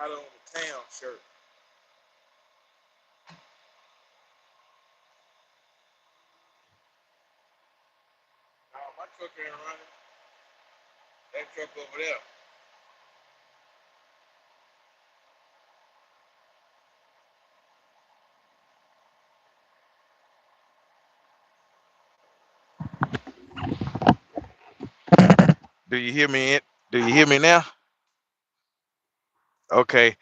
out on the town shirt. No, my truck ain't running. That truck over there. Do you hear me? Do you hear me now? Okay.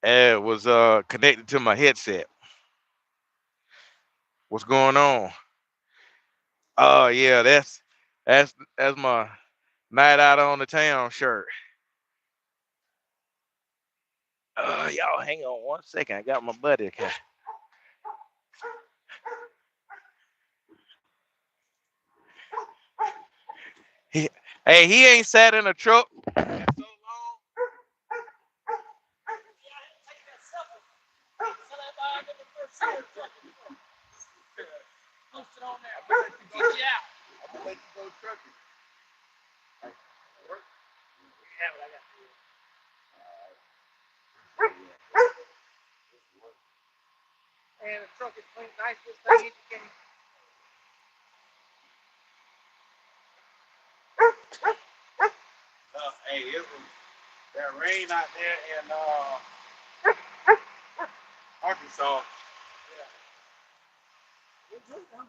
It was connected to my headset. What's going on? Oh yeah, that's my night out on the town shirt. Y'all hang on 1 second. I got my buddy. Okay. He, hey, he ain't sat in a truck in so long. Post it on there. I'm gonna let you go. Yeah. I'm gonna let you go trucking. Yeah, but I got to. And the truck is clean, nice. This thing you can. Hey, it was that rain out there in Arkansas. Yeah.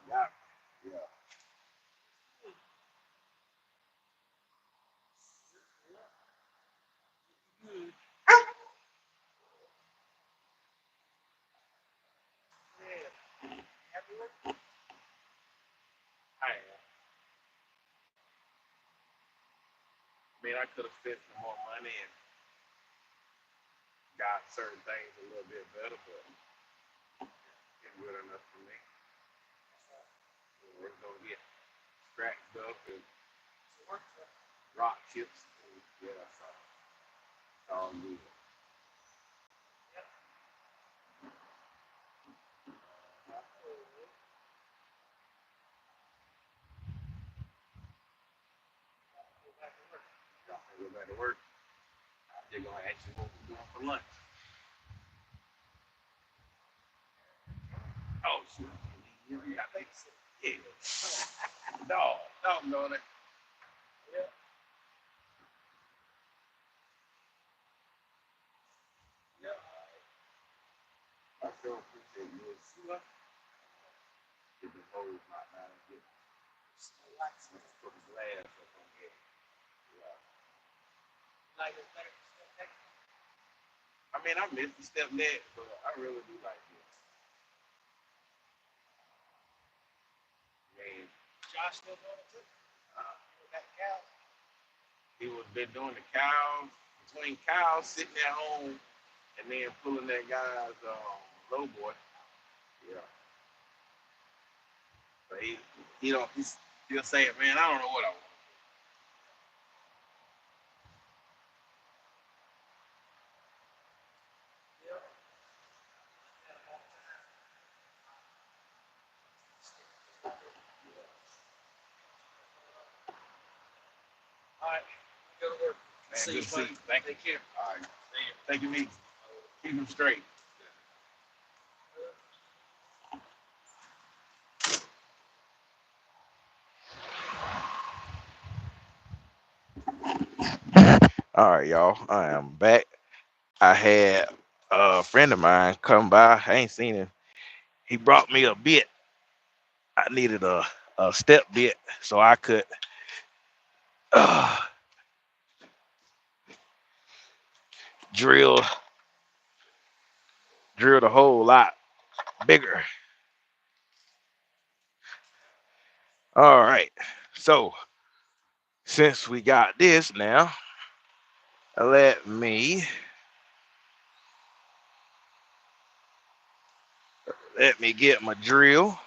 Yeah. Yeah. I mean, I could have spent some more money and got certain things a little bit better, but it's good enough for me. We're gonna get scratched up and rock chips. And, yeah, so it's all good. Y'all can go back to work. They're gonna ask you what we're doing for lunch. Oh shoot. Yeah, I think so. Yeah. No, I'm doing it. Yeah. Yeah. I sure appreciate you. See what? Get the hose knocked down and get some lights and put the glass up on here. Yeah. Like it's better. I mean, I miss the step net, but I really do like this. Man, Josh still doing it too? That cow. He was been doing the cows, between cows sitting at home and then pulling that guy's low boy. Yeah. But he'll say it, man, I don't know what I want. All right, go to work. Man, see good to see you. Thank you. Take care. All right. See you. Thank you, me. Keep him straight. All right, y'all. I am back. I had a friend of mine come by. I ain't seen him. He brought me a bit. I needed a step bit so I could uh, drill the hole lot bigger. All right. So since we got this now, let me get my drill.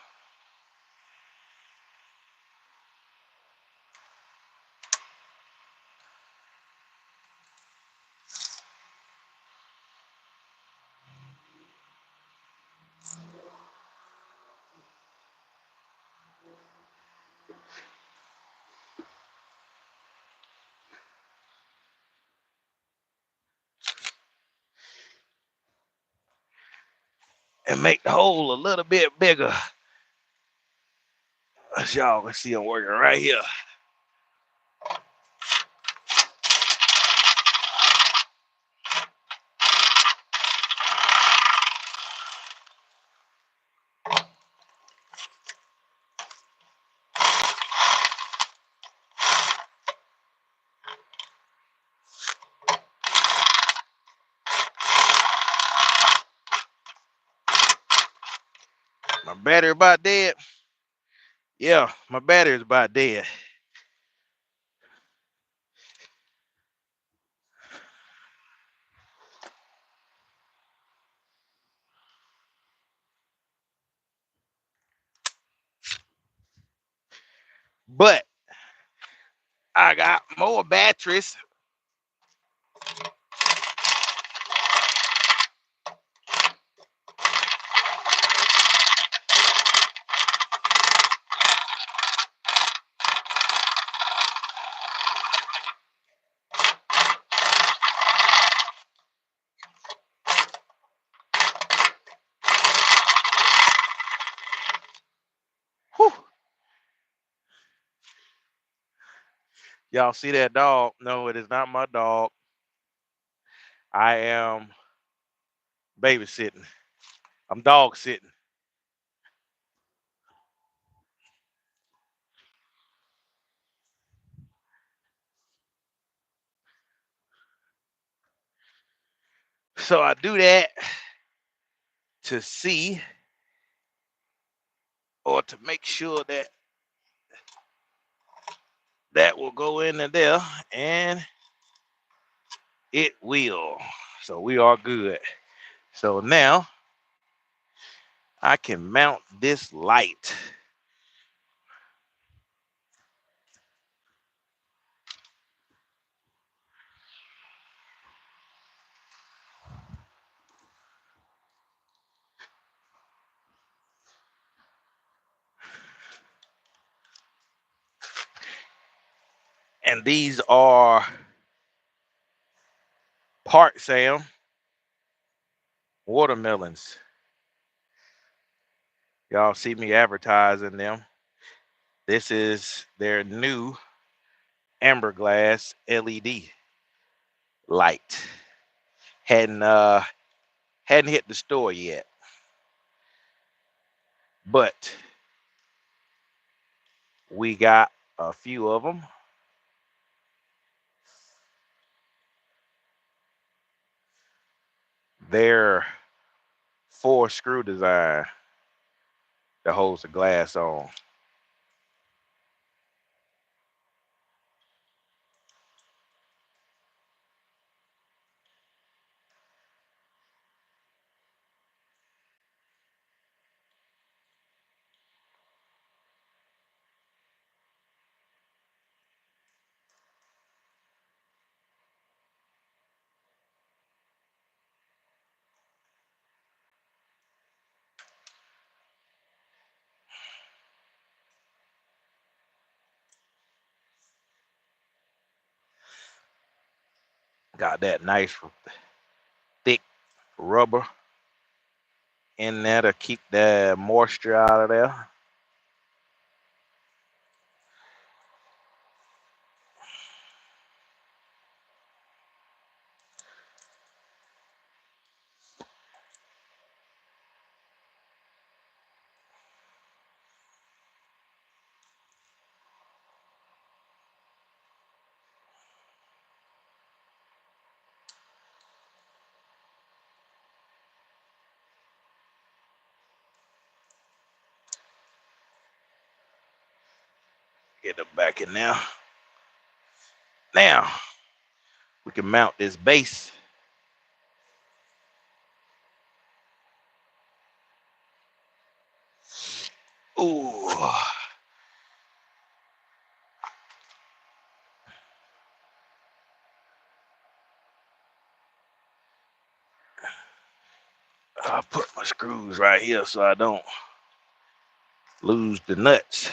and make the hole a little bit bigger. As y'all can see, I'm working right here. My battery about dead. Yeah, my battery's about dead. But I got more batteries. Whew. Y'all see that dog? No, it is not my dog. I am babysitting. I'm dog sitting. So I do that to see or to make sure that that will go in there, and it will. So we are good. So now I can mount this light. And these are Park Sam watermelons. Y'all see me advertising them. This is their new amber glass LED light. Hadn't hit the store yet, but we got a few of them. They're 4-screw design that holds the glass on. Got that nice thick rubber in there to keep the moisture out of there. Get them back in there. Now we can mount this base. Ooh. I'll put my screws right here so I don't lose the nuts.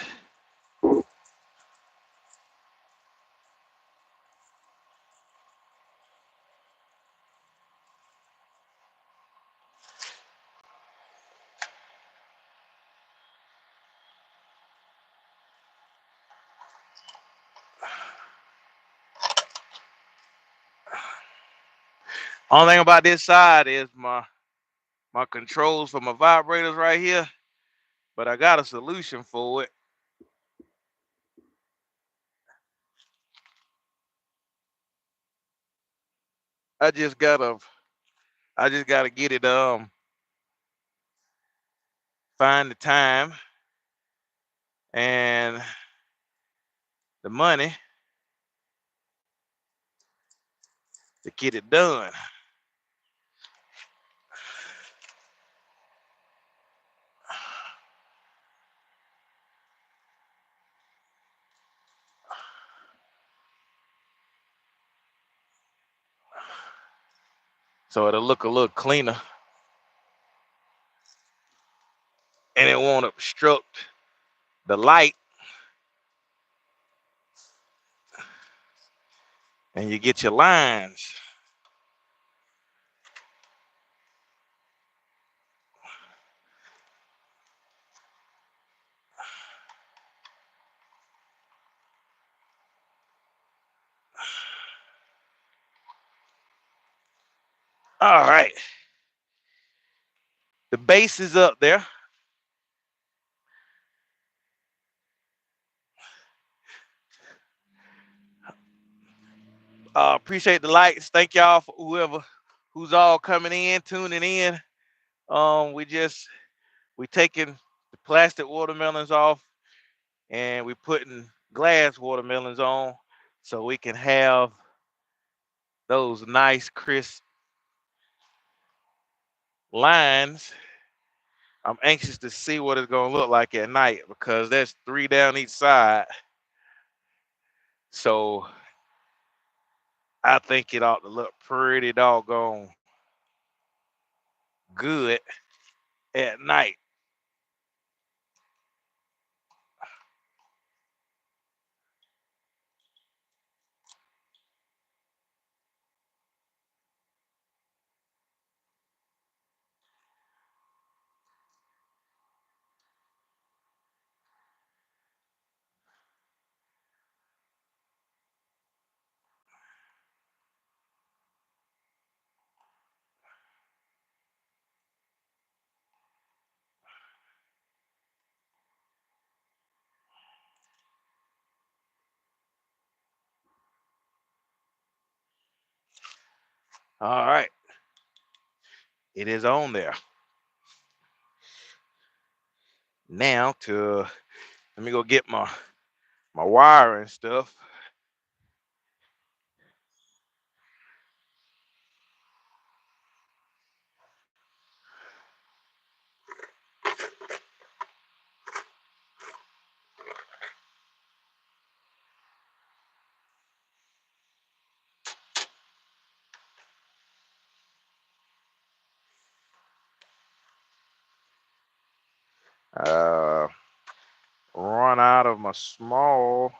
Only thing about this side is my controls for my vibrators right here, but I got a solution for it. I just gotta get it find the time and the money to get it done. So it'll look a little cleaner and it won't obstruct the light, and you get your lines. All right. The base is up there. Appreciate the likes. Thank y'all for who's all coming in, tuning in. We taking the plastic watermelons off and we putting glass watermelons on so we can have those nice crisp lines. I'm anxious to see what it's gonna look like at night because there's 3 down each side. So I think it ought to look pretty doggone good at night. All right. It is on there. Now let me go get my wire and stuff. Run out of my small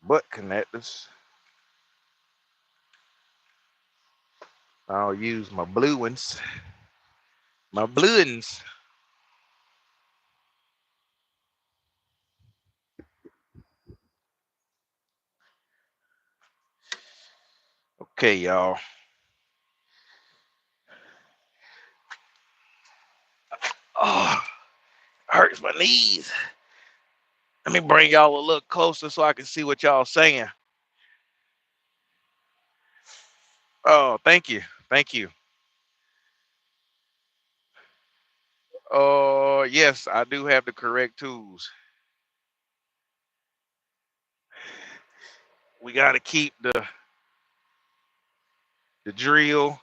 butt connectors. I'll use my blue ones. My blue ones. Okay, y'all. Oh, hurts my knees. Let me bring y'all a little closer so I can see what y'all saying. Oh, thank you. Thank you. Oh, yes, I do have the correct tools. We got to keep the drill,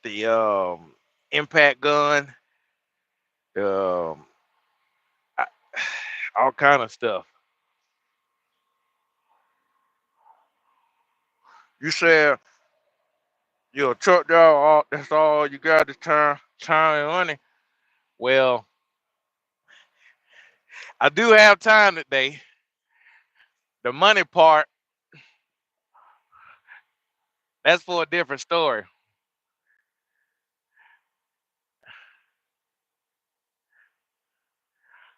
the impact gun, um, all kind of stuff. You said you're a truck driver. That's all you got to time and money. Well, I do have time today. The money part, that's for a different story.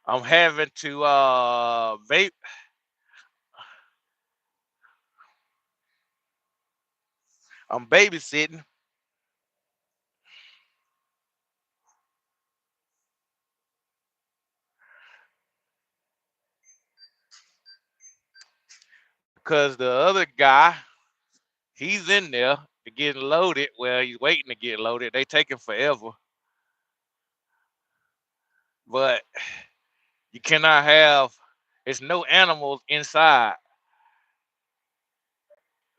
I'm having to vape. I'm babysitting. Because the other guy, he's in there getting loaded. Well, he's waiting to get loaded. They taking forever. But you cannot have, it's no animals inside.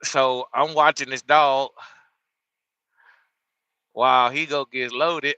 So I'm watching this dog while he go gets loaded.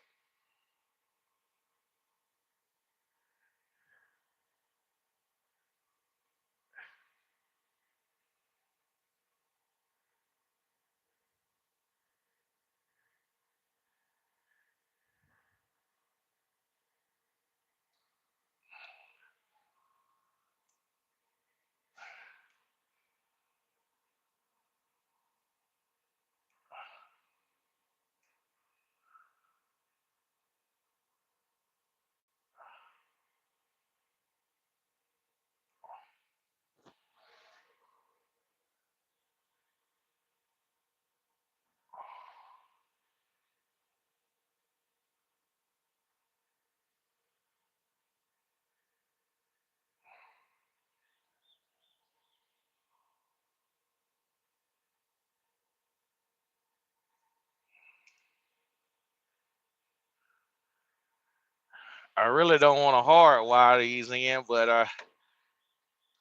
I really don't want to hardwire these in, but I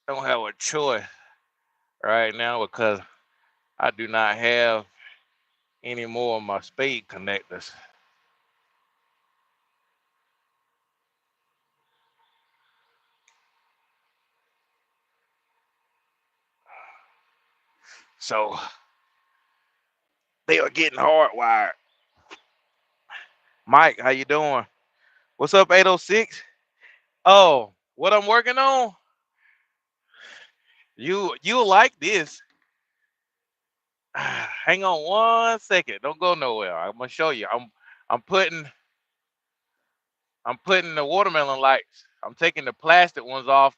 don't have a choice right now because I do not have any more of my spade connectors. So they are getting hardwired. Mike, how you doing? What's up, 806? Oh, what I'm working on? You like this. Hang on 1 second. Don't go nowhere. I'm gonna show you. I'm putting I'm putting the watermelon lights. I'm taking the plastic ones off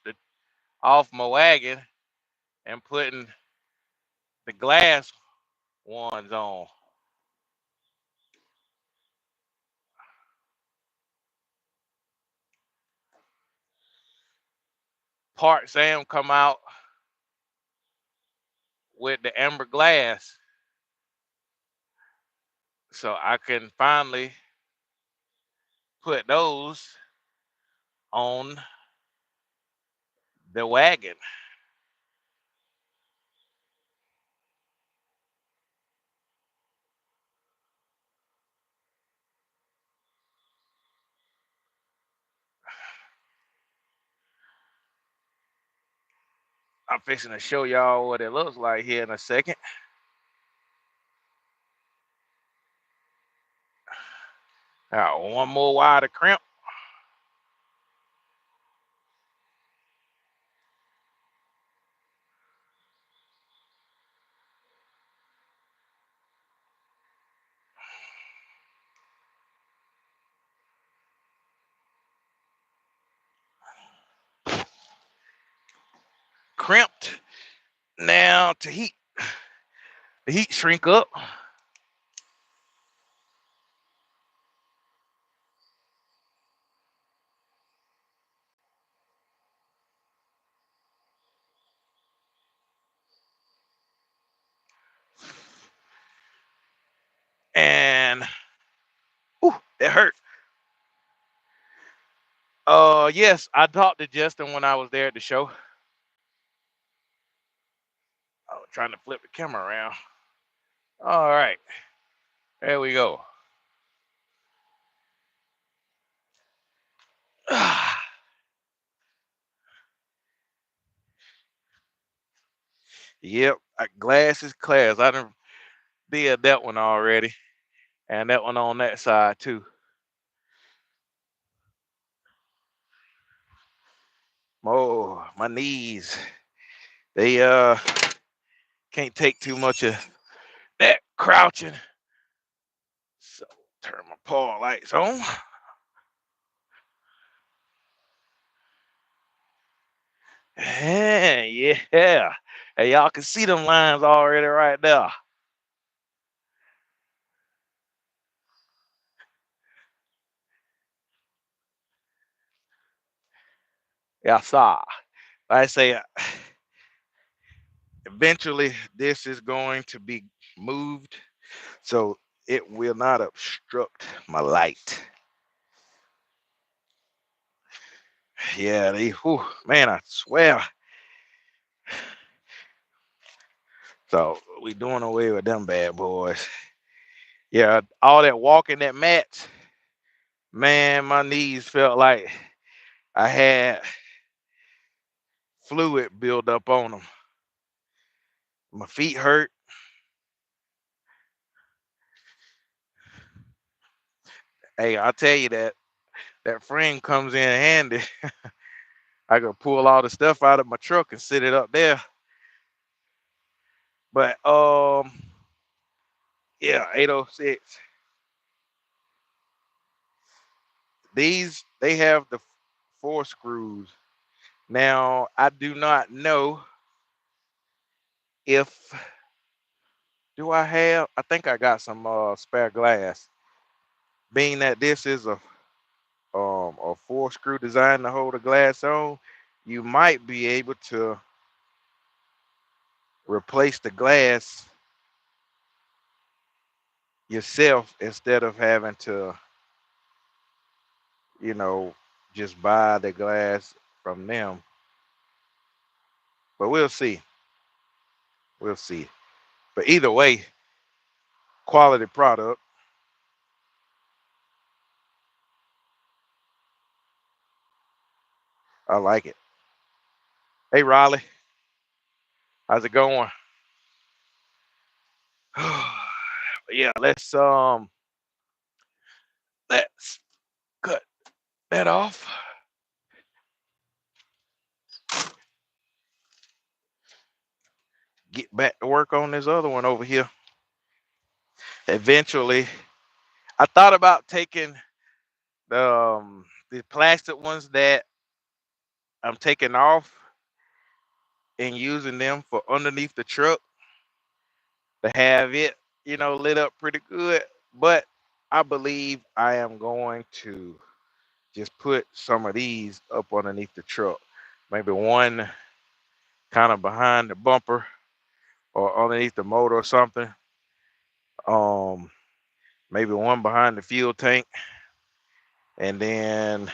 my wagon and putting the glass ones on. Part Sam come out with the amber glass, so I can finally put those on the wagon. I'm fixing to show y'all what it looks like here in a second. One more wire to crimp. Crimped. Now to heat. The heat shrink up. And that hurt. Yes, I talked to Justin when I was there at the show. I was trying to flip the camera around. All right. There we go. Yep, glass is class. I done did that one already, and that one on that side too. Oh, my knees. They can't take too much of that crouching. So turn my paw lights on. Yeah. Hey, y'all can see them lines already right there. Yeah, I saw. I say eventually this is going to be moved so it will not obstruct my light. Yeah, whew, man, I swear. So we doing away with them bad boys. Yeah, all that walking that mat, man, my knees felt like I had fluid build up on them. My feet hurt. Hey, I'll tell you that frame comes in handy. I could pull all the stuff out of my truck and sit it up there. But yeah, 806. These they have the four screws. Now I do not know if do I have. I think I got some spare glass. Being that this is a four screw design to hold the glass on, you might be able to replace the glass yourself instead of having to, you know, just buy the glass from them. But we'll see. We'll see. But either way, quality product. I like it. Hey Riley, how's it going? Yeah, let's cut that off. Get back to work on this other one over here. Eventually, I thought about taking the plastic ones that I'm taking off and using them for underneath the truck to have it, lit up pretty good. But I believe I am going to just put some of these up underneath the truck. Maybe one kind of behind the bumper or underneath the motor or something. Um, Maybe one behind the fuel tank, and then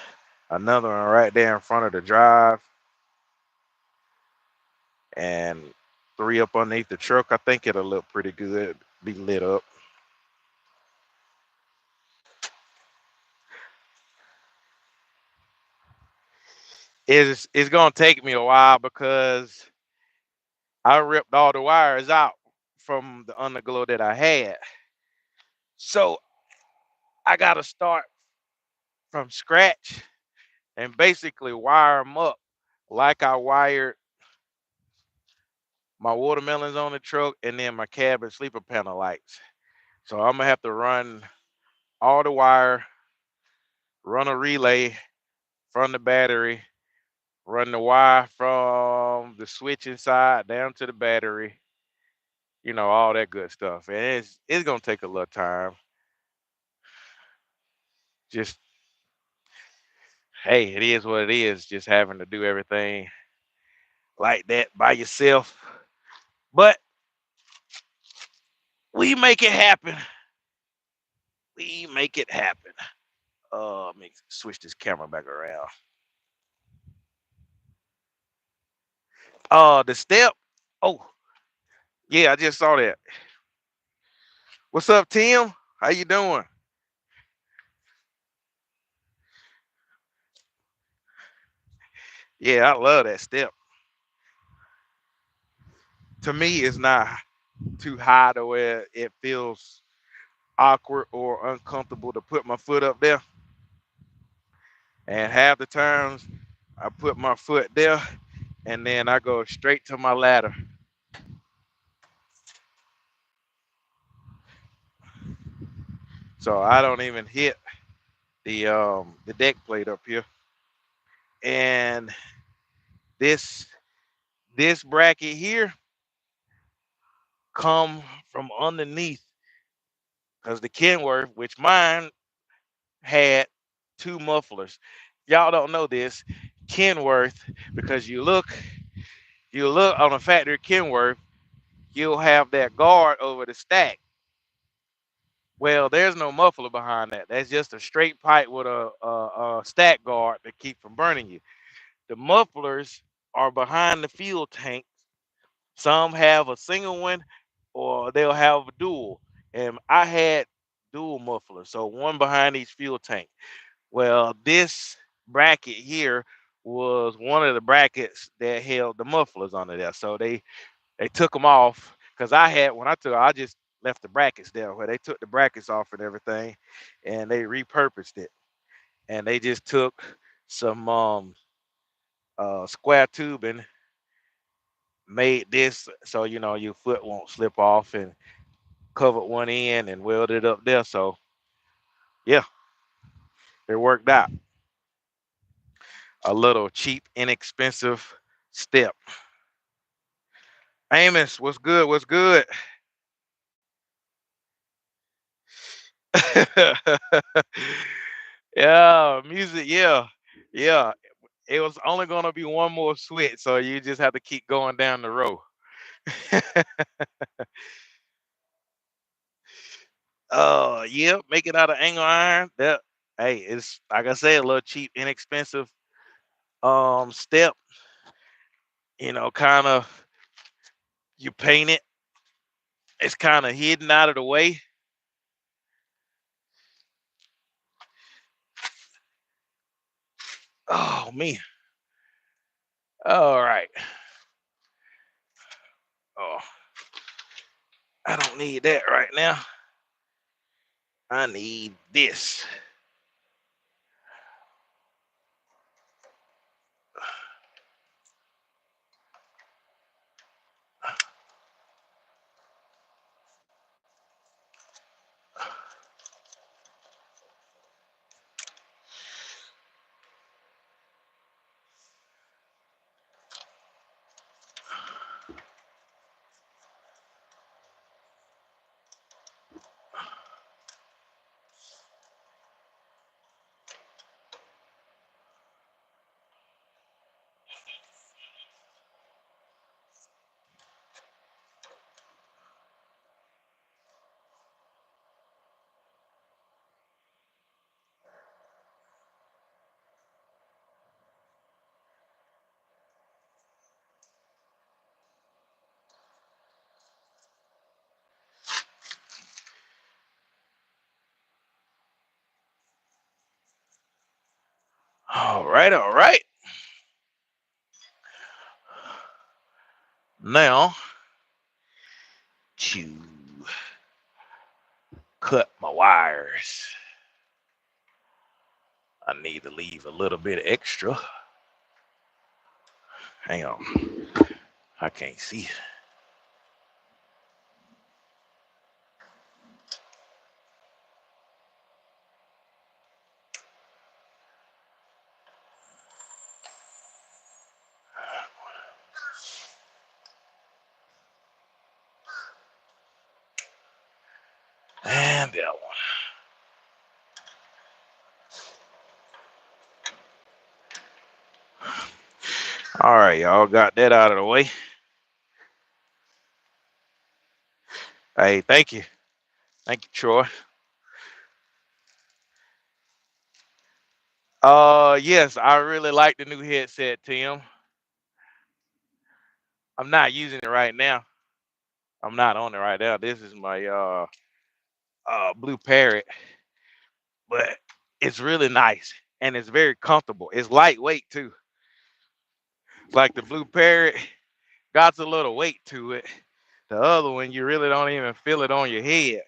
another one right there in front of the drive, and three up underneath the truck. I think it'll look pretty good, be lit up. It's gonna take me a while because I ripped all the wires out from the underglow that I had. So I gotta start from scratch and basically wire them up like I wired my watermelons on the truck and then my cabin sleeper panel lights. So I'm gonna have to run all the wire, run a relay from the battery, run the wire from the switch inside down to the battery, all that good stuff. And it's gonna take a little time. Just hey, it is what it is, just having to do everything like that by yourself. But we make it happen. We make it happen. Let me switch this camera back around. The step. Oh, yeah, I just saw that. What's up, Tim? How you doing? Yeah, I love that step. To me, it's not too high to where it feels awkward or uncomfortable to put my foot up there. And half the times I put my foot there and then I go straight to my ladder. So I don't even hit the deck plate up here. And this this bracket here come from underneath because the Kenworth, which mine had two mufflers. Y'all don't know this. Kenworth, because you look on a factory Kenworth, you'll have that guard over the stack. Well, there's no muffler behind that. That's just a straight pipe with a stack guard to keep from burning you. The mufflers are behind the fuel tank. Some have a single one, or they'll have a dual. And I had dual mufflers, so one behind each fuel tank. Well, this bracket here was one of the brackets that held the mufflers under there. So they took them off because I had when I took I just left the brackets there where they took the brackets off and everything, and they repurposed it. And they just took some square tubing, made this so your foot won't slip off, and covered one end and welded it up there. So yeah, it worked out. A little cheap, inexpensive step. Amos, what's good? What's good? Yeah, music. Yeah, yeah. It was only gonna be one more switch, so you just have to keep going down the row. Yeah, make it out of angle iron. That hey, it's like I said, a little cheap, inexpensive step. Kind of you paint it. It's kind of hidden out of the way. Oh man. All right. Oh, I don't need that right now. I need this. All right, all right. Now to cut my wires. I need to leave a little bit extra. Hang on. I can't see. And that one. All right, y'all got that out of the way. Hey, thank you. Thank you, Troy. Yes, I really like the new headset, Tim. I'm not using it right now. I'm not on it right now. This is my Blue Parrot, but it's really nice and it's very comfortable. It's lightweight too. Like the Blue Parrot got a little weight to it. The other one, you really don't even feel it on your head.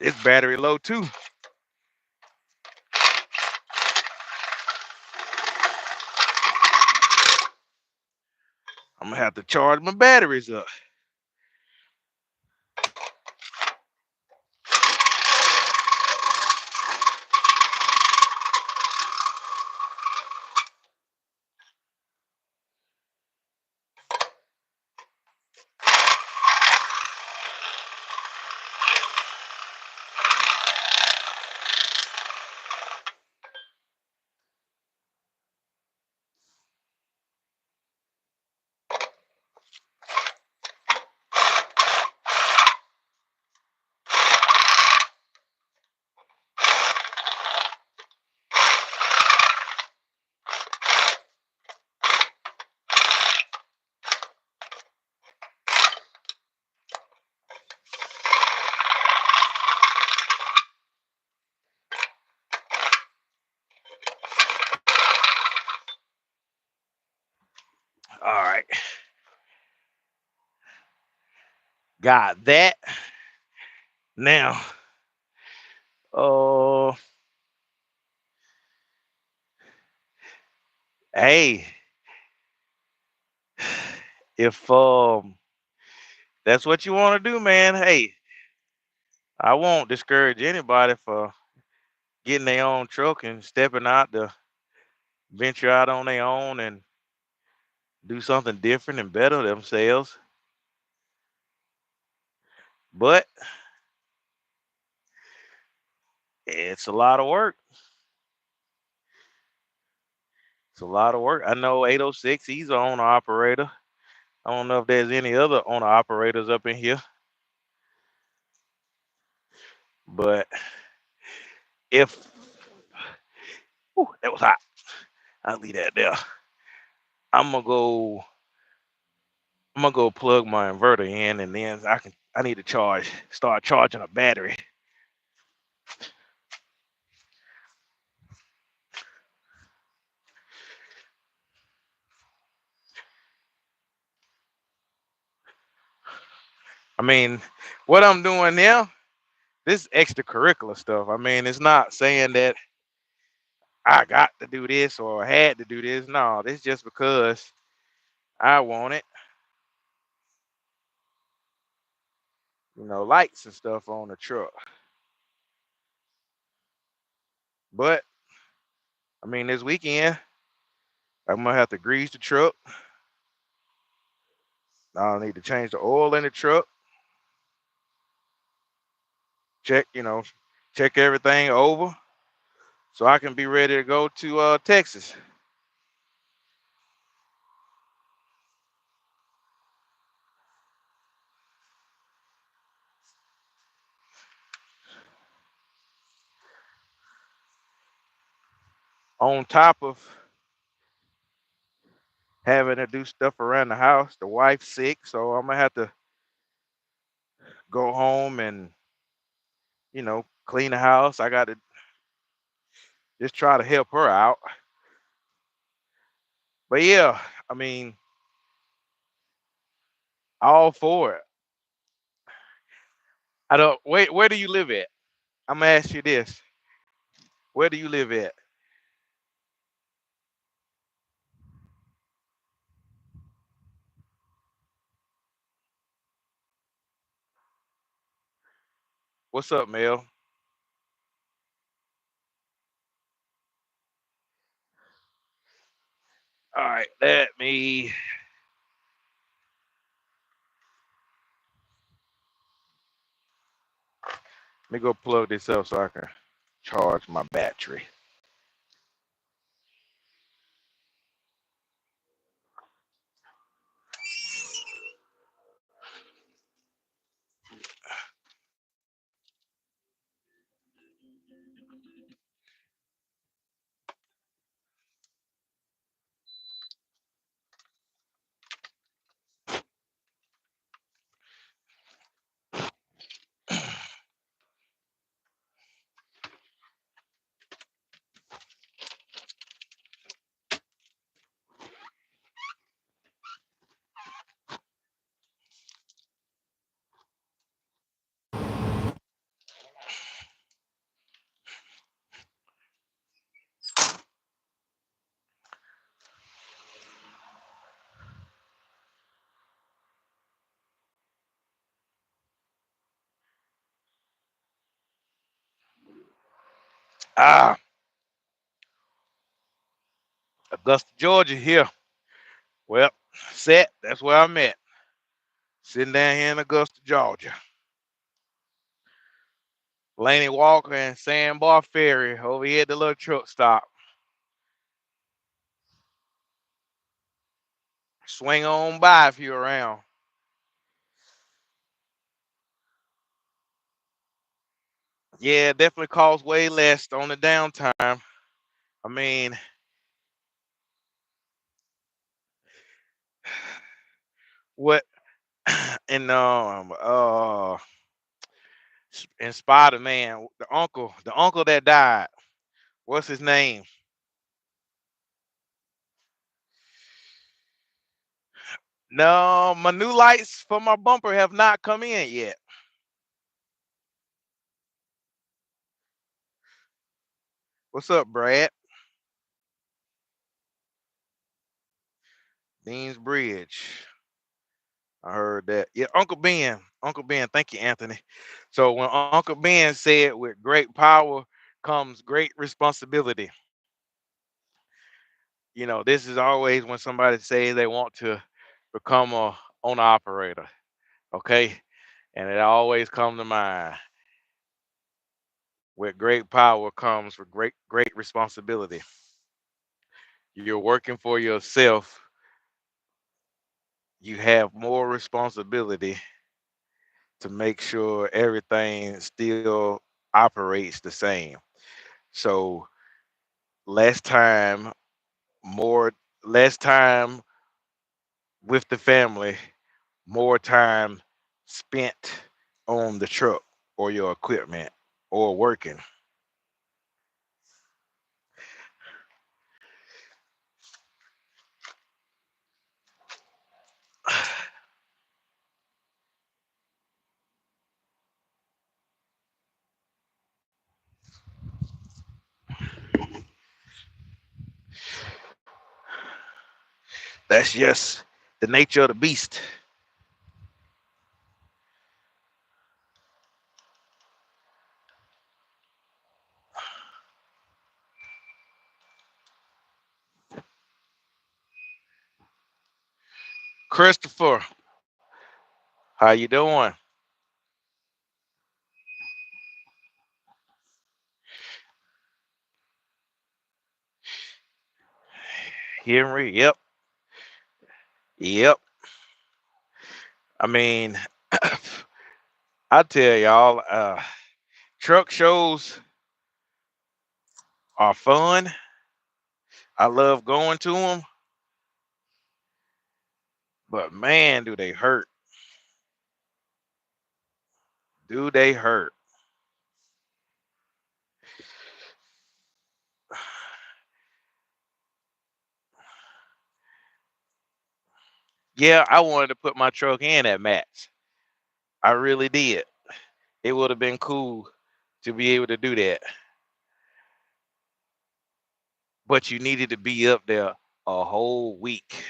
It's battery low too. I'm gonna have to charge my batteries up. Got that. Now, oh, hey, if that's what you want to do, man, hey, I won't discourage anybody for getting their own truck and stepping out to venture out on their own and do something different and better themselves. But it's a lot of work. It's a lot of work. I know 806, he's an owner operator. I don't know if there's any other owner operators up in here, but if that was hot, I'll leave that there. I'm gonna go. I'm gonna go plug my inverter in, and then I need to start charging a battery. I mean, what I'm doing now, this extracurricular stuff. I mean, it's not saying that I got to do this or had to do this. No, it's just because I want it. Lights and stuff on the truck. But I mean, this weekend I'm gonna have to grease the truck. I'll need to change the oil in the truck. Check, check everything over so I can be ready to go to Texas. On top of having to do stuff around the house, the wife's sick, so I'm gonna have to go home and clean the house. I got to just try to help her out. But yeah, I mean, all for it. I don't wait. Where do you live at? I'm gonna ask you this. Where do you live at? What's up, Mel? All right, let me go plug this up so I can charge my battery. Ah, Augusta, Georgia here. Well, that's where I'm at. Sitting down here in Augusta, Georgia. Laney Walker and Sandbar Ferry over here at the little truck stop. Swing on by if you're around. Yeah, it definitely costs way less on the downtime. I mean, what in in Spider-Man, the uncle that died, what's his name? No, my new lights for my bumper have not come in yet. What's up, Brad? Dean's Bridge. I heard that. Yeah, Uncle Ben. Uncle Ben. Thank you, Anthony. So when Uncle Ben said, "With great power comes great responsibility," this is always when somebody says they want to become a owner operator. Okay, and it always comes to mind. With great power comes with great responsibility. You're working for yourself. You have more responsibility to make sure everything still operates the same. So less time, more less time with the family, more time spent on the truck or your equipment or working. That's just the nature of the beast. Christopher, how you doing? Henry, yep, yep. I mean, I tell y'all, truck shows are fun. I love going to them, but man, do they hurt. Do they hurt? Yeah, I wanted to put my truck in at Matt's. I really did. It would have been cool to be able to do that, but you needed to be up there a whole week.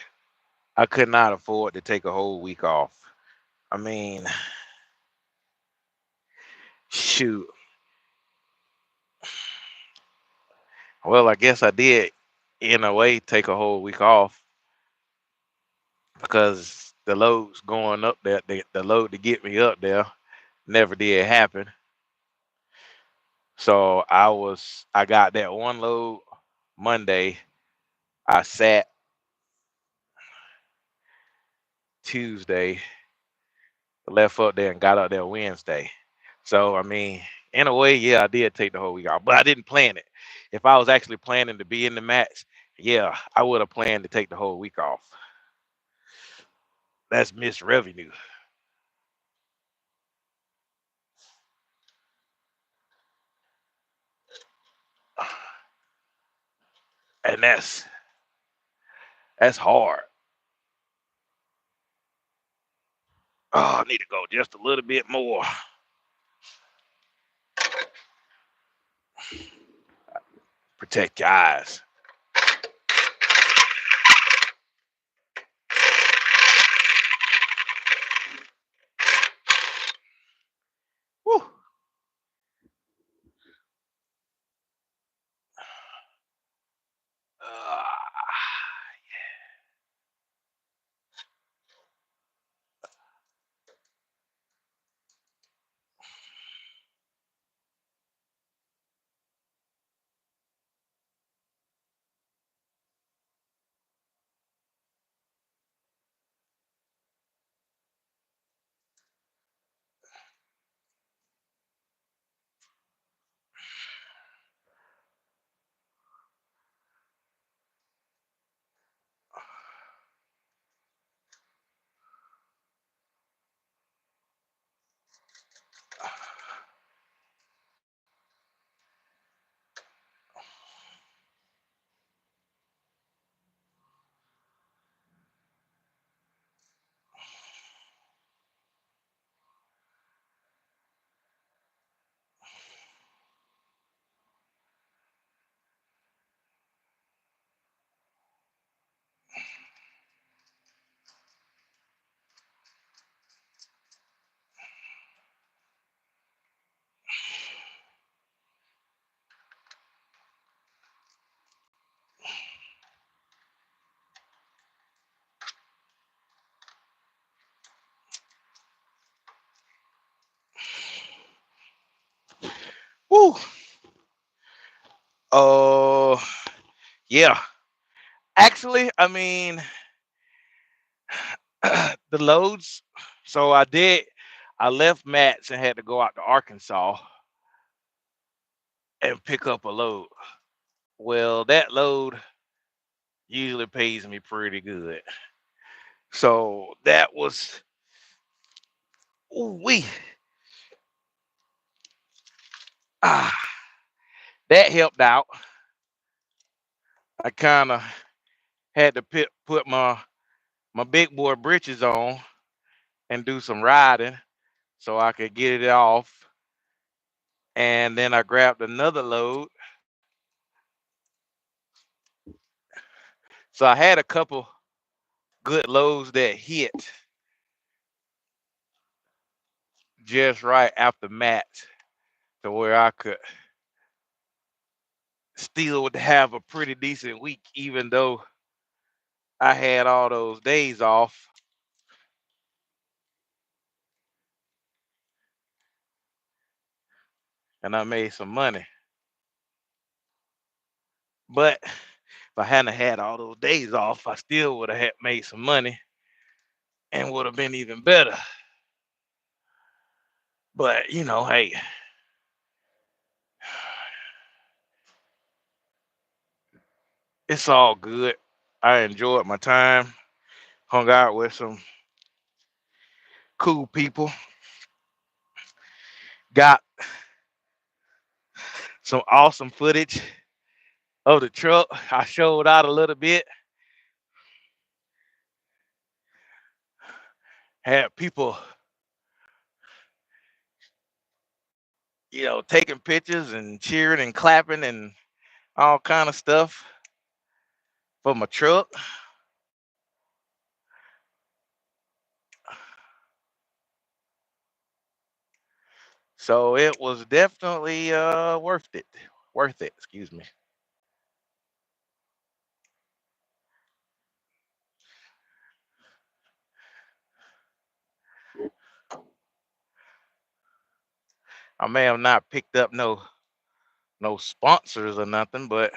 I could not afford to take a whole week off. I mean, shoot. Well, I guess I did, in a way, take a whole week off because the loads going up there, the load to get me up there never did happen. So I got that one load Monday. I sat Tuesday, left up there and got up there Wednesday. So I mean, in a way, yeah, I did take the whole week off, but I didn't plan it. If I was actually planning to be in the match, yeah, I would have planned to take the whole week off. That's missed revenue, and that's hard. Oh, I need to go just a little bit more. Protect your eyes. Whew. Whew. Oh, yeah. Actually, I mean, the loads. So I left Matt's and had to go out to Arkansas and pick up a load. Well, that load usually pays me pretty good. So that was, ooh wee, ah, that helped out. I kind of had to put my big boy britches on and do some riding so I could get it off. And then I grabbed another load. So I had a couple good loads that hit just right after Matt to where I could still would have a pretty decent week, even though I had all those days off and I made some money. But if I hadn't had all those days off, I still would have had made some money and would have been even better. But hey, it's all good. I enjoyed my time, hung out with some cool people, got some awesome footage of the truck. I showed out a little bit, had people, taking pictures and cheering and clapping and all kind of stuff for my truck. So it was definitely worth it. Worth it, excuse me. I may have not picked up no sponsors or nothing, but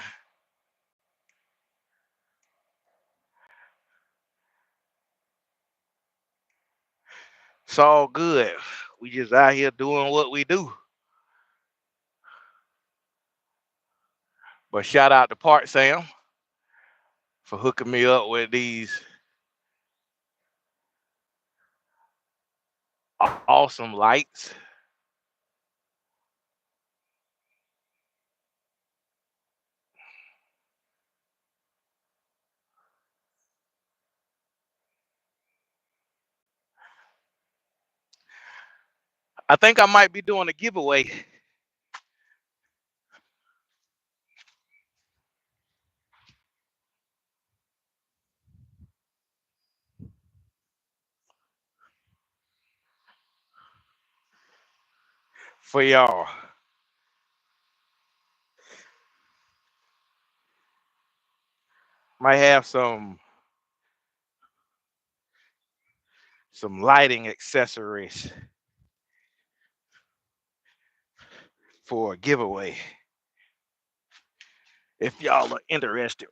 it's all good. We just out here doing what we do. But shout out to Part Sam for hooking me up with these awesome lights. I think I might be doing a giveaway for y'all. Might have some lighting accessories for a giveaway if y'all are interested.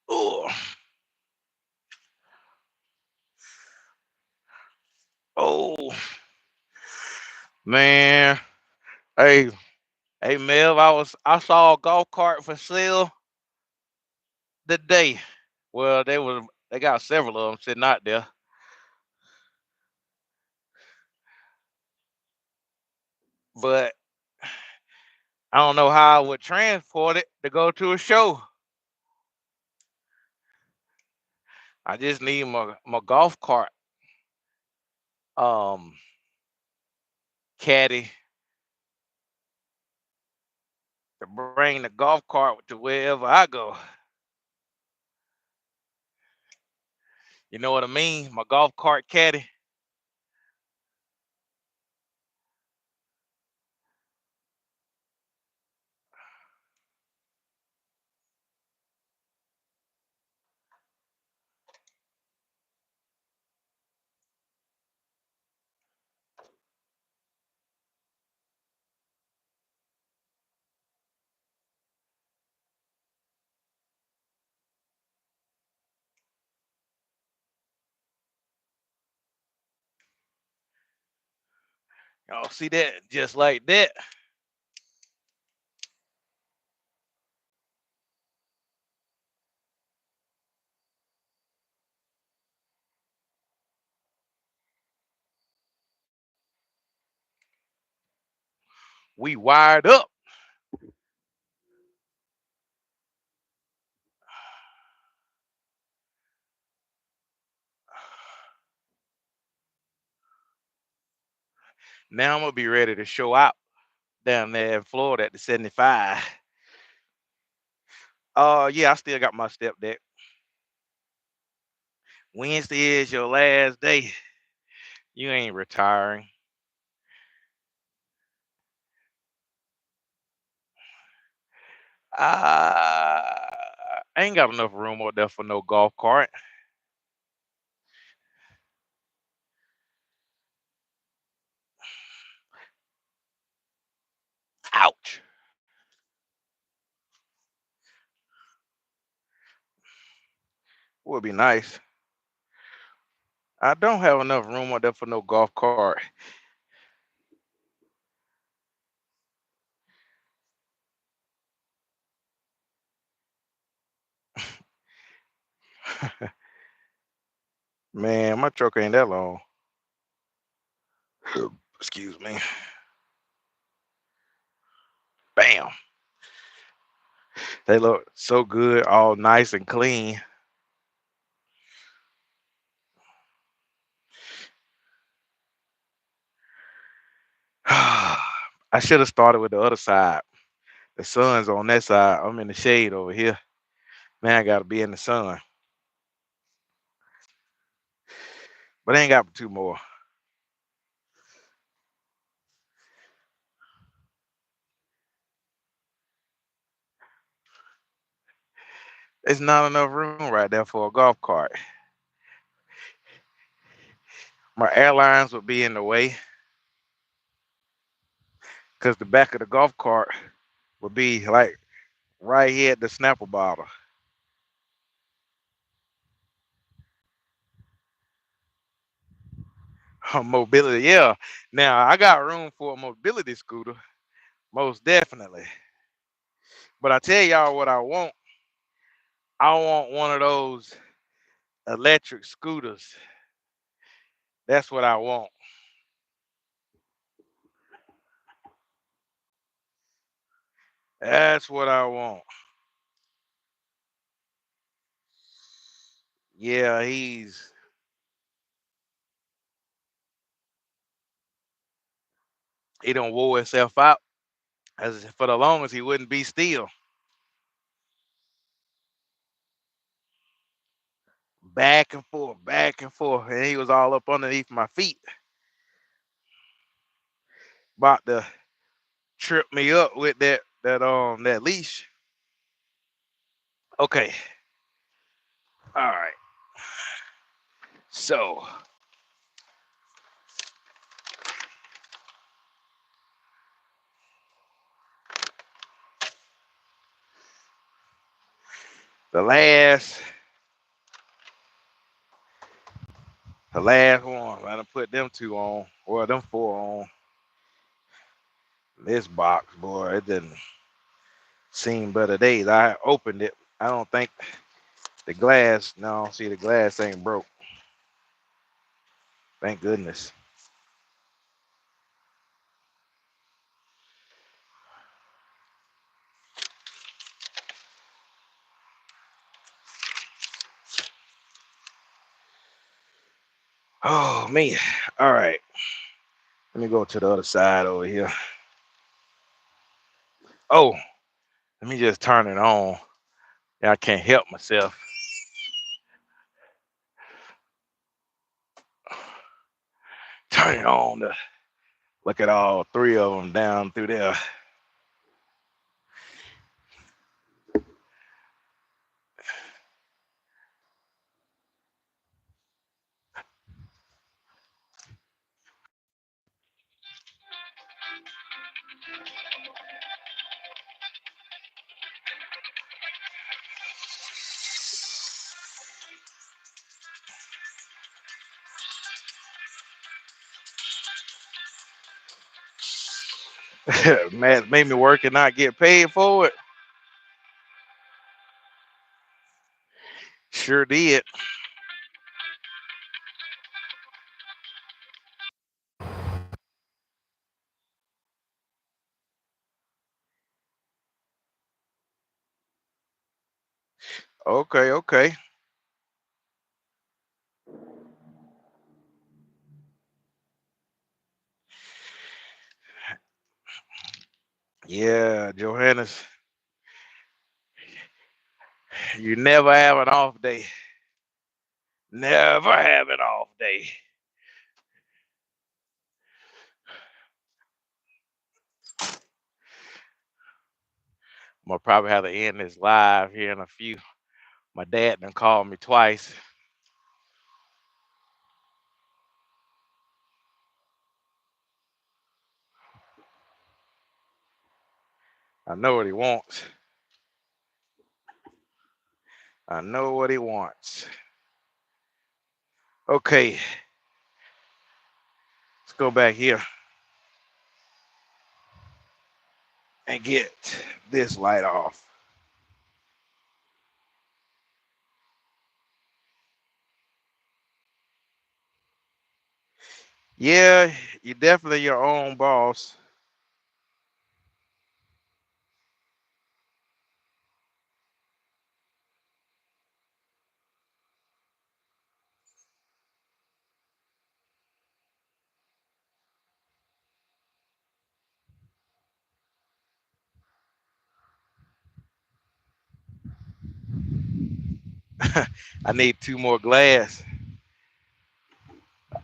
Oh, oh man. Hey, hey Mev, I saw a golf cart for sale today. Well, they got several of them sitting out there, but I don't know how I would transport it to go to a show. I just need my golf cart um caddy to bring the golf cart to wherever I go. You know what I mean? My golf cart caddy. Y'all see that? Just like that. We wired up. Now I'm gonna be ready to show out down there in Florida at the 75. Yeah, I still got my step deck. Wednesday is your last day. You ain't retiring. I ain't got enough room up there for no golf cart. Ouch. Would be nice. I don't have enough room up there for no golf cart. Man, my truck ain't that long. Excuse me. Bam. They look so good, all nice and clean. I should have started with the other side. The sun's on that side. I'm in the shade over here. Man, I gotta be in the sun. But I ain't got two more. It's not enough room right there for a golf cart. My airlines would be in the way because the back of the golf cart would be like right here at the Snapple bottle. Mobility, yeah. Now I got room for a mobility scooter, most definitely. But I tell y'all what I want. I want one of those electric scooters. That's what I want. That's what I want. Yeah, he don't wore himself out. As for the longest he wouldn't be still. Back and forth, and he was all up underneath my feet, about to trip me up with that leash. Okay, all right. So the last one, I done put them two on, or them four on. This box, boy, it didn't seem better days. I opened it. I don't think the glass. No, see the glass ain't broke. Thank goodness. Oh man. All right. Let me go to the other side over here. Oh, let me just turn it on. Yeah, I can't help myself. Turn it on to look at all three of them down through there. Man, made me work and not get paid for it. Sure did. Okay, okay. Yeah, Johannes, you never have an off day. Never have an off day. I'm gonna probably have to end this live here in a few. My dad done called me twice. I know what he wants. I know what he wants. Okay, let's go back here and get this light off. Yeah, you're definitely your own boss. I need two more glass.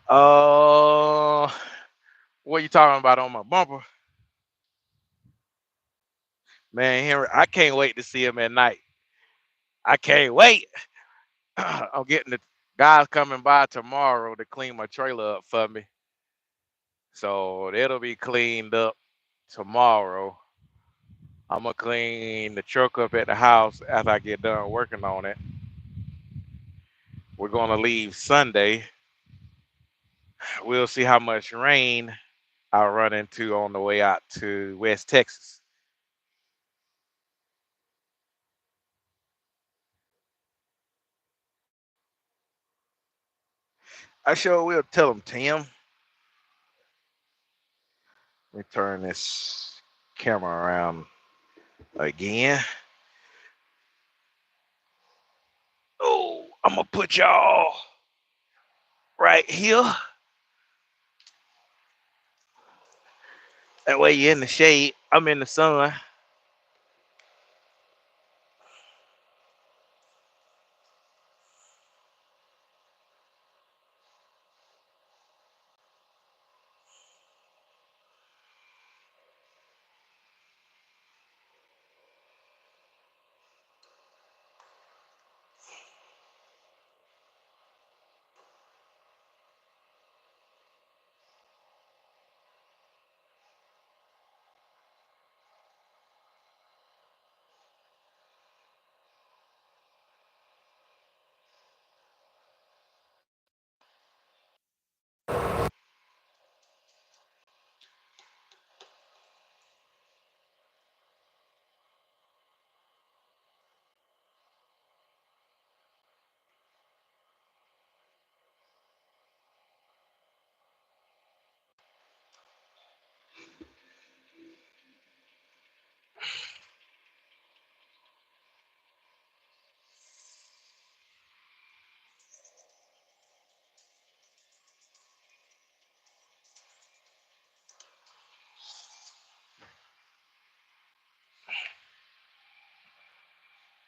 Uh, what you talking about on my bumper? Man, Henry, I can't wait to see him at night. I can't wait. I'm getting the guys coming by tomorrow to clean my trailer up for me. So it'll be cleaned up tomorrow. I'm gonna clean the truck up at the house after I get done working on it. We're gonna leave Sunday. We'll see how much rain I run into on the way out to West Texas. I sure will tell them, Tim. Let me turn this camera around again. Oh, I'm gonna put y'all right here. That way you're in the shade. I'm in the sun.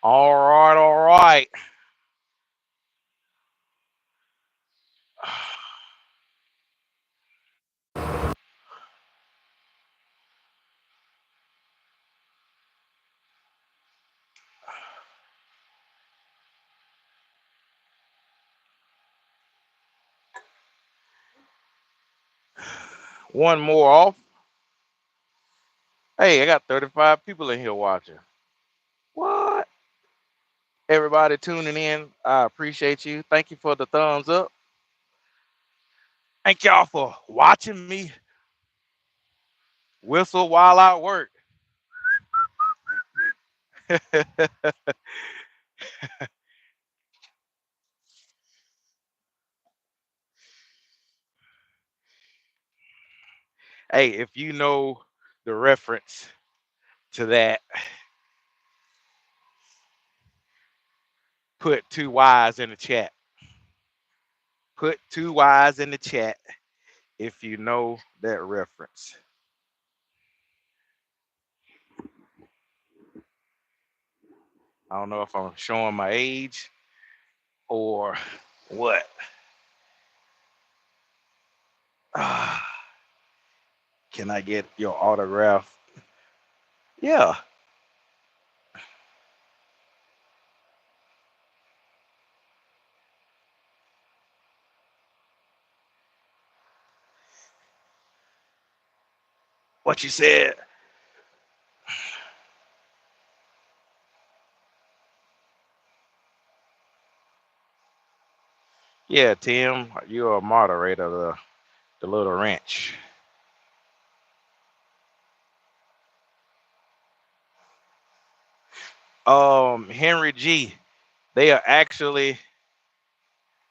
All right, all right. One more off. Hey, I got 35 people in here watching. What? Everybody tuning in, I appreciate you. Thank you for the thumbs up. Thank y'all for watching me Whistle while I work. Hey, if you know the reference to that, put two Y's in the chat. Put two Y's in the chat if you know that reference. I don't know if I'm showing my age or what. Can I get your autograph? Yeah. What you said? Yeah, Tim, you're a moderator of the Little Ranch. Henry G, they are actually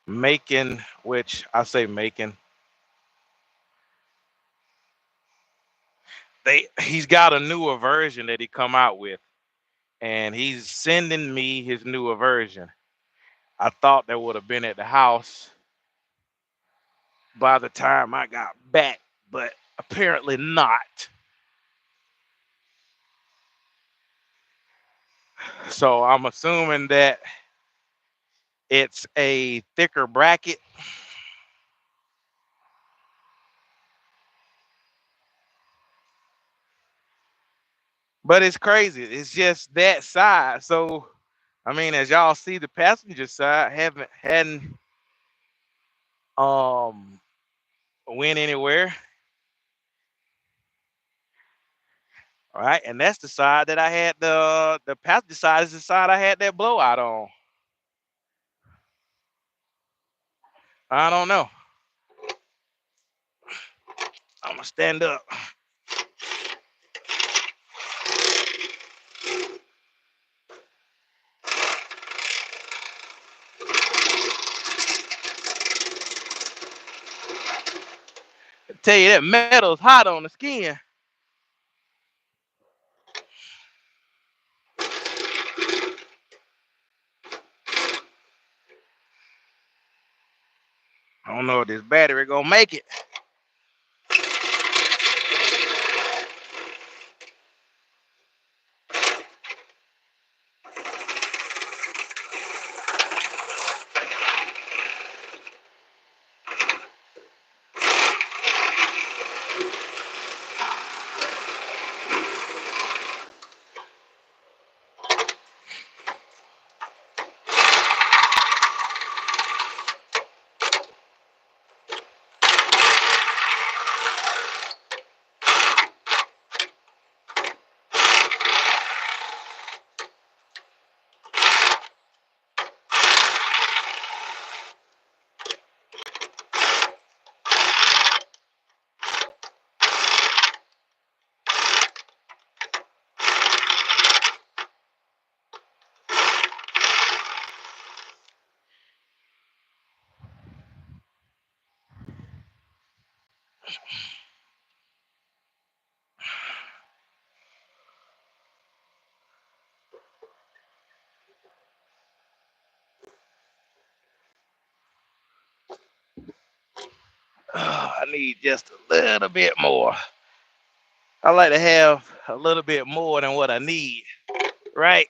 making, which I say making, he's got a newer version that he come out with, and he's sending me his newer version. I thought that would have been at the house by the time I got back, but apparently not. So I'm assuming that it's a thicker bracket. But it's crazy. It's just that side. So I mean, as y'all see, the passenger side hadn't um went anywhere. All right, and that's the side that I had the passenger side is the side I had that blowout on. I don't know. I'm gonna stand up. I tell you that metal's hot on the skin. I don't know if this battery gonna make it. I need just a little bit more. I like to have a little bit more than what I need, right?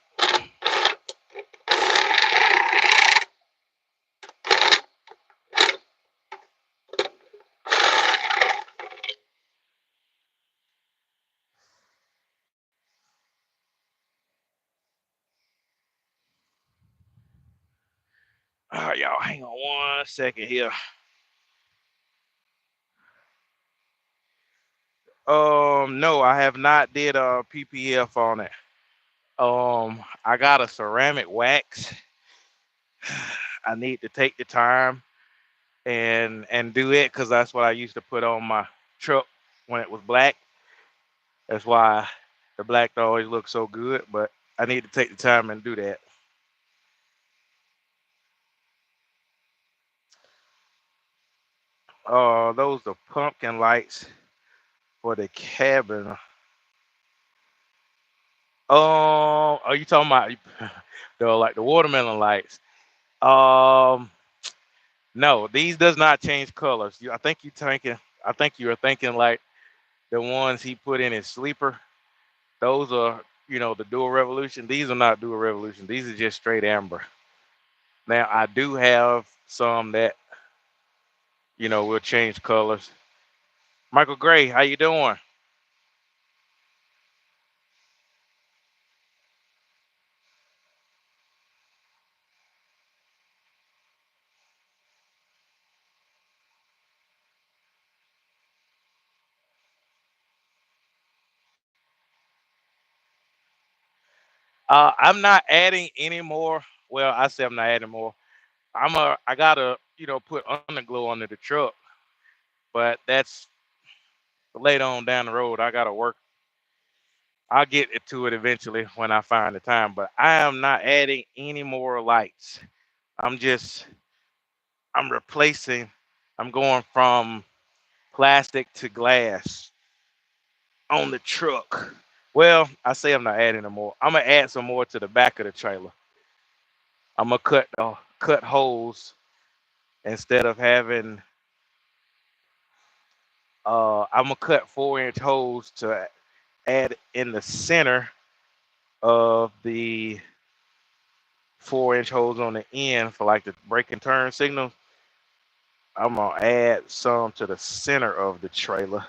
All right, y'all, hang on 1 second here. No, I have not did a PPF on it. I got a ceramic wax. I need to take the time and do it because that's what I used to put on my truck when it was black. That's why the black don't always look so good, but I need to take the time and do that. Those are pumpkin lights for the cabin. Are you talking about the like the watermelon lights? Um, no, these does not change colors. I think you thinking. I think you are thinking like the ones he put in his sleeper. Those are, the dual revolution. These are not dual revolution. These are just straight amber. Now I do have some that will change colors. Michael Gray, how you doing? I'm not adding any more. Well, I say I'm not adding more. I gotta put underglow under the truck, but that's later on down the road. I gotta work. I'll get to it eventually when I find the time. But I am not adding any more lights. I'm just I'm replacing. I'm going from plastic to glass on the truck. Well, I say I'm not adding no more. I'm gonna add some more to the back of the trailer. I'm gonna cut holes instead of having. I'm gonna cut 4-inch holes to add in the center of the 4-inch holes on the end for like the brake and turn signals. I'm gonna add some to the center of the trailer,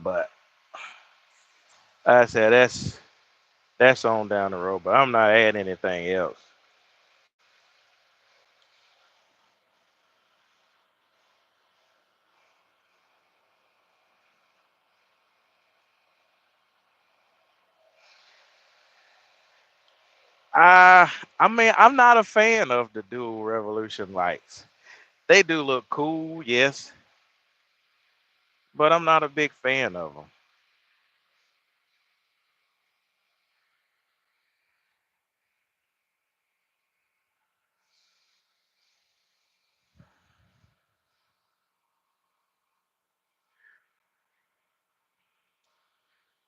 but like I said that's on down the road. But I'm not adding anything else. I mean, I'm not a fan of the dual revolution lights. They do look cool, yes, but I'm not a big fan of them.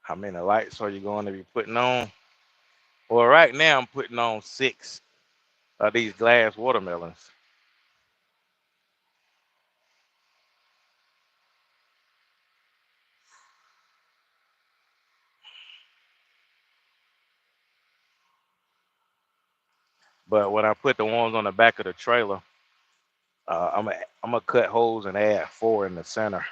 How many lights are you going to be putting on? Well, right now I'm putting on 6 of these glass watermelons. But when I put the ones on the back of the trailer, I'm gonna cut holes and add 4 in the center.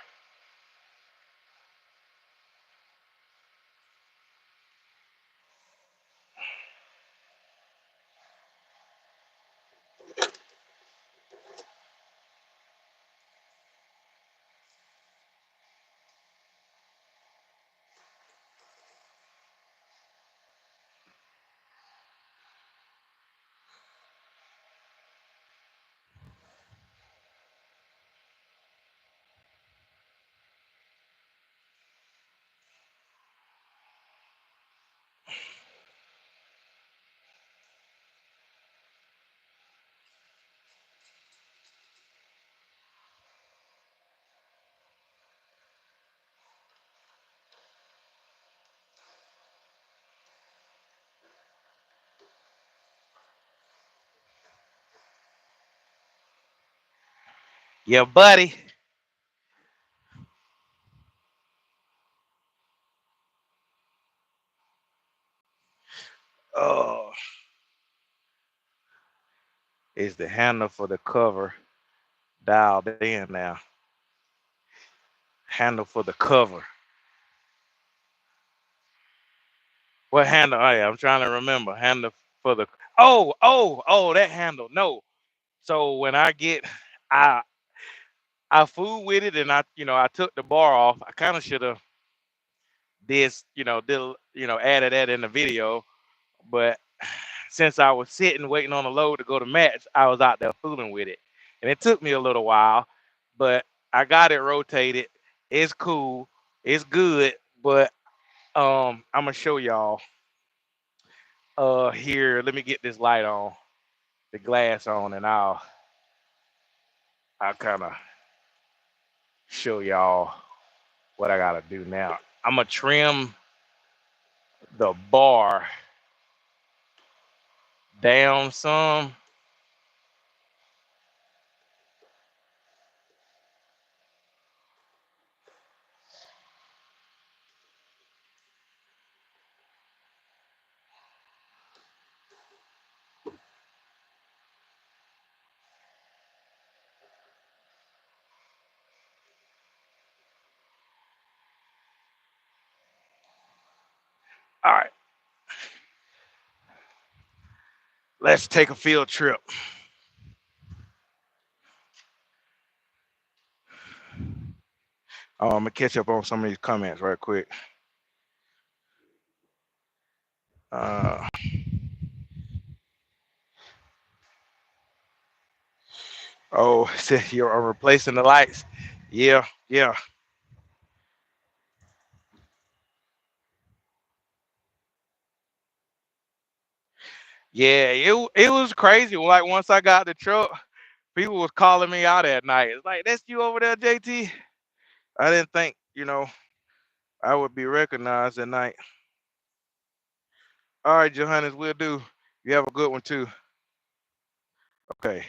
Yeah, buddy. Oh, is the handle for the cover dialed in now? Handle for the cover. What handle? Oh, yeah, I'm trying to remember. Handle for the. Oh, that handle. No. So when I I fooled with it, and I took the bar off. I kind of should have added that in the video, but since I was sitting waiting on the load to go to match, I was out there fooling with it, and it took me a little while, but I got it rotated. It's cool. It's good, but I'm gonna show y'all here. Let me get this light on, the glass on, and I'll kind of show y'all what I gotta do now. I'm gonna trim the bar down some. All right, let's take a field trip. I'm gonna catch up on some of these comments right quick. Uh, oh, you're replacing the lights. Yeah, yeah, yeah. It was crazy. Like once I got the truck, people was calling me out at night. It's like, that's you over there, JT. I didn't think, I would be recognized at night. All right, Johannes, we'll do. You have a good one too. Okay.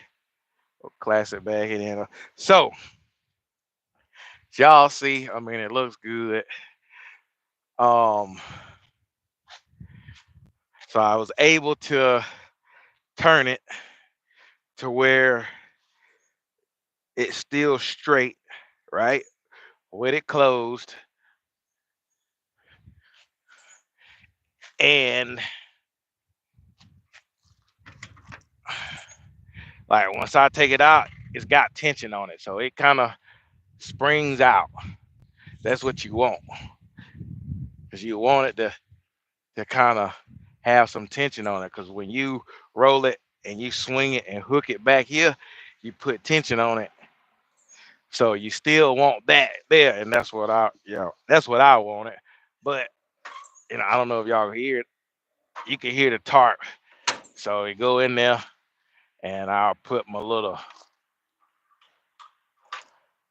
Classic bag hit in. So y'all see, I mean, it looks good. Um, so I was able to turn it to where it's still straight, right? With it closed. And like once I take it out, it's got tension on it. So it kind of springs out. That's what you want. Because you want it to kind of have some tension on it. Because when you roll it and you swing it and hook it back here, you put tension on it. So you still want that there, and that's what that's what I wanted. But I don't know if y'all hear it. You can hear the tarp. So you go in there, and I'll put my little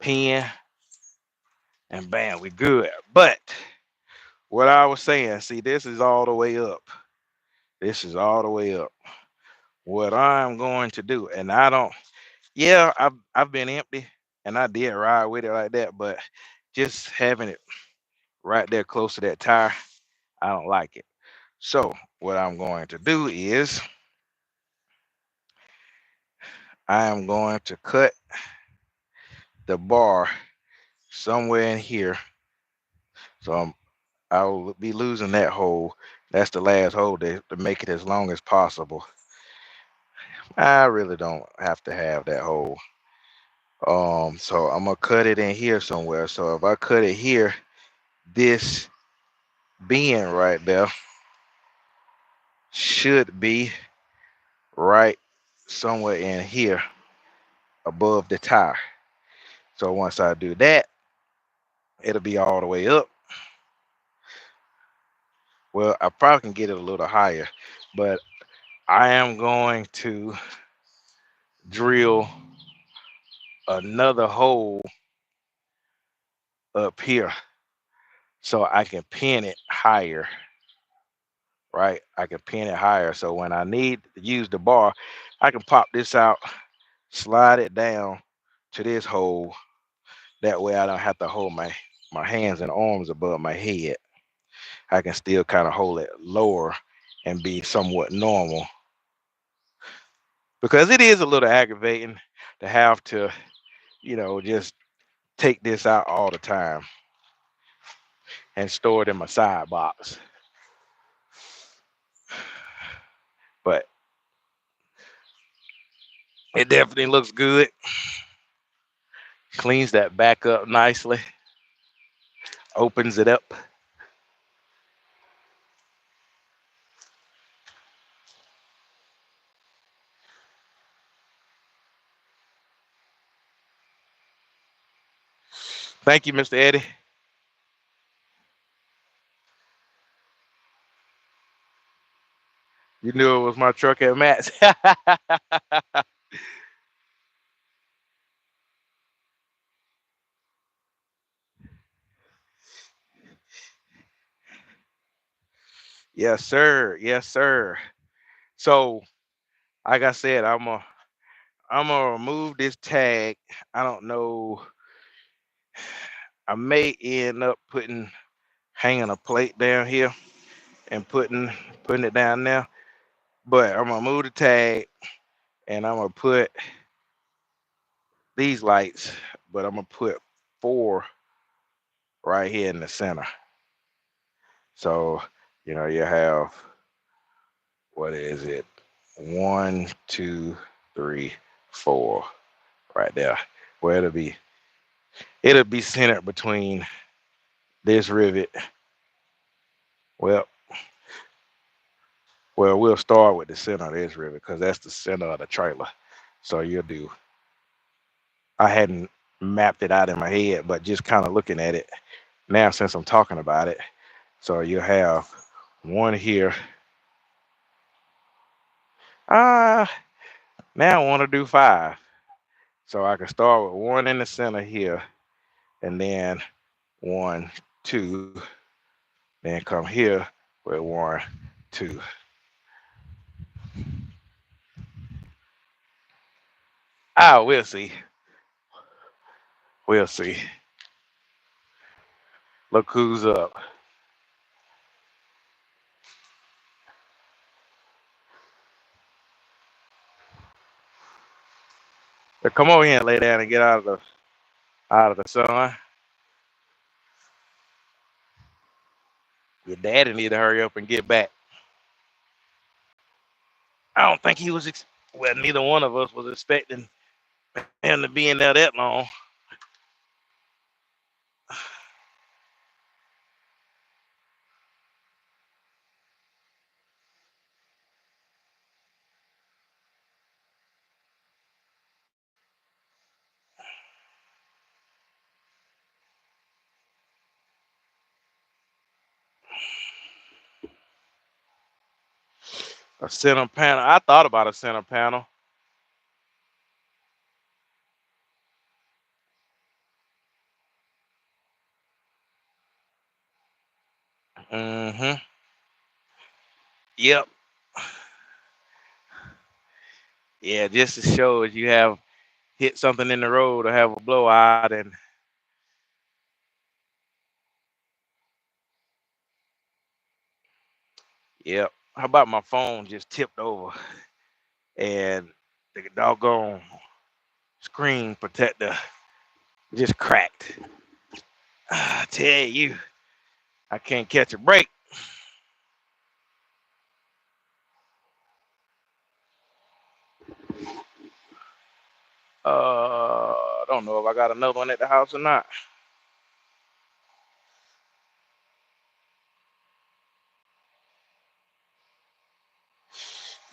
pin, and bam, we good. But what I was saying, see, this is all the way up. This is all the way up. What I'm going to do, and I don't, yeah, I've been empty, and I did ride with it like that, but just having it right there close to that tire, I don't like it. So what I'm going to do is I am going to cut the bar somewhere in here. So I'll be losing that hole. That's the last hole to make it as long as possible. I really don't have to have that hole. So I'm gonna cut it in here somewhere. So if I cut it here, this being right there should be right somewhere in here above the tire. So once I do that, it'll be all the way up. Well, I probably can get it a little higher, but I am going to drill another hole up here so I can pin it higher, right? I can pin it higher. So when I need to use the bar, I can pop this out, slide it down to this hole. That way I don't have to hold my hands and arms above my head. I can still kind of hold it lower and be somewhat normal. Because it is a little aggravating to have to, just take this out all the time and store it in my side box. But it definitely looks good. Cleans that back up nicely. Opens it up. Thank you, Mr. Eddie. You knew it was my truck at Matt's. Yes, sir. Yes, sir. So, like I said, I'm gonna remove this tag. I don't know. I may end up hanging a plate down here and putting it down there. But I'm gonna move the tag and I'm gonna put these lights, but I'm gonna put 4 right here in the center. So, you have, what is it? 1, 2, 3, 4 right there. Where it'll be centered between this rivet. Well, we'll start with the center of this rivet because that's the center of the trailer. So I hadn't mapped it out in my head, but just kind of looking at it now since I'm talking about it. So you have 1 here. Now I want to do 5. So I can start with 1 in the center here, and then 1, 2, then come here with 1, 2. We'll see. We'll see. Look who's up. So come over here and lay down and get out of the sun. Your daddy need to hurry up and get back. I don't think he was. Well, neither one of us was expecting him to be in there that long. A center panel. I thought about a center panel. Mm-hmm. Yep. Yeah, just to show as you have hit something in the road or have a blowout, and yep. How about my phone just tipped over and the doggone screen protector just cracked. I tell you, I can't catch a break. I don't know if I got another one at the house or not.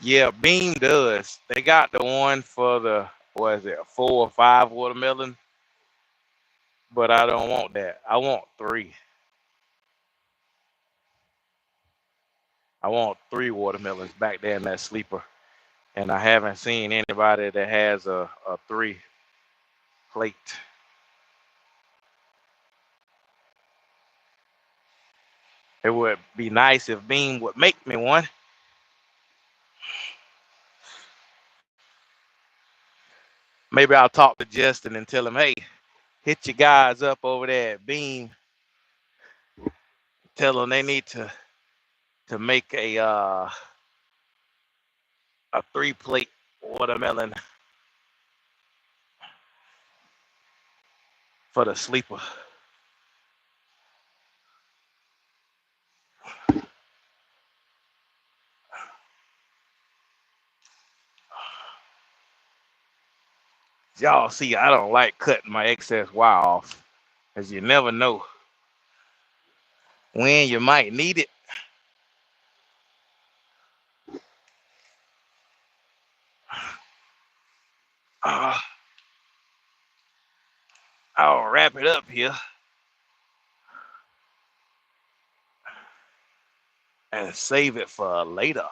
Yeah, Beam does. They got the one for the, what is it, 4 or 5 watermelon, but I don't want that. I want 3. I want 3 watermelons back there in that sleeper, and I haven't seen anybody that has a 3 plate. It would be nice if Beam would make me one. Maybe I'll talk to Justin and tell him, hey, hit your guys up over there at Beam. Tell them they need to make a 3-plate watermelon for the sleeper. Y'all see, I don't like cutting my excess wire off, because you never know when you might need it. I'll wrap it up here and save it for later.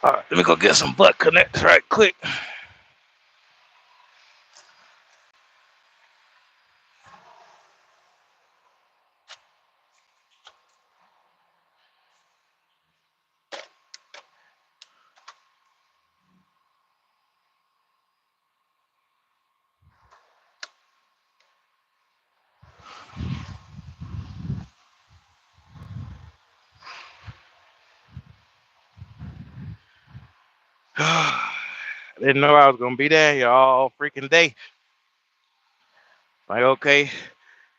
All right, let me go get some butt connects right quick. Didn't know I was gonna be there here all freaking day. Like, okay,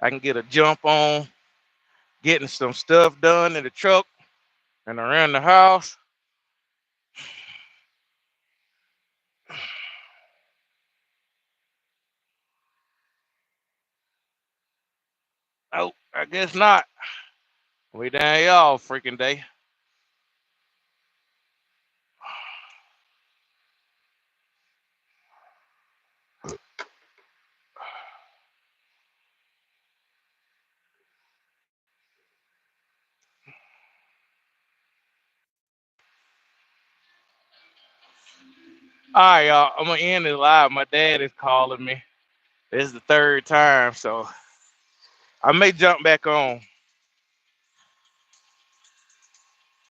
I can get a jump on getting some stuff done in the truck and around the house. Oh, I guess not. We down here all freaking day. All right, y'all. I'm gonna end it live. My dad is calling me. This is the third time, so I may jump back on.